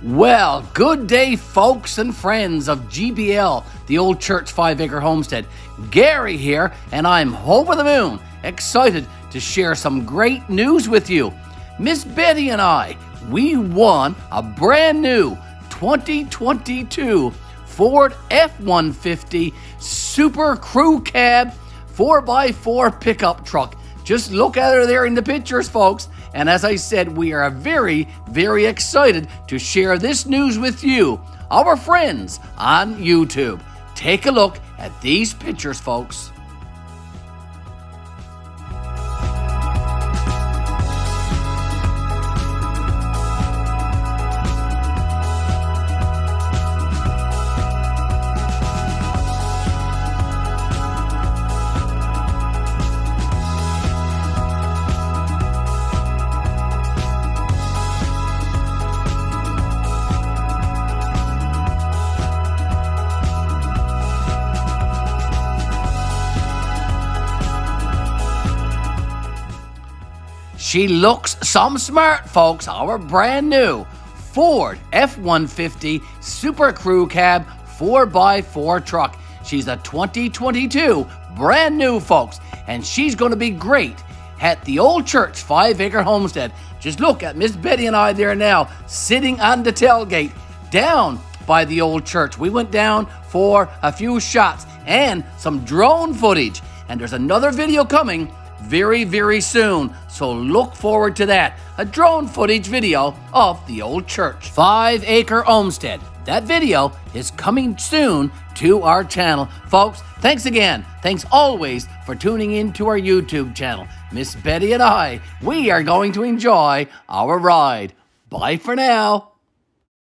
Well, good day, folks and friends of GBL, the Old Church 5-Acre Homestead. Garry here, and I'm over the moon, excited to share some great news with you. Miss Betty and I, we won a brand new 2022 Ford F-150 Super Crew Cab 4x4 pickup truck. Just look at her there in the pictures, folks. And as I said, we are very, very excited to share this news with you, our friends on YouTube. Take a look at these pictures, folks. She looks some smart, folks. Our brand new Ford F-150 Super Crew Cab 4x4 truck. She's a 2022 brand new, folks, and she's going to be great at the Old Church 5-Acre Homestead. Just look at Miss Betty and I there now, sitting on the tailgate down by the Old Church. We went down for a few shots and some drone footage, and there's another video coming very, very soon, so look forward to that. A drone footage video of the Old Church 5-Acre Homestead. That video is coming soon to our channel. Folks, thanks again. Thanks always for tuning in to our YouTube channel. Miss Betty and I, we are going to enjoy our ride. Bye for now.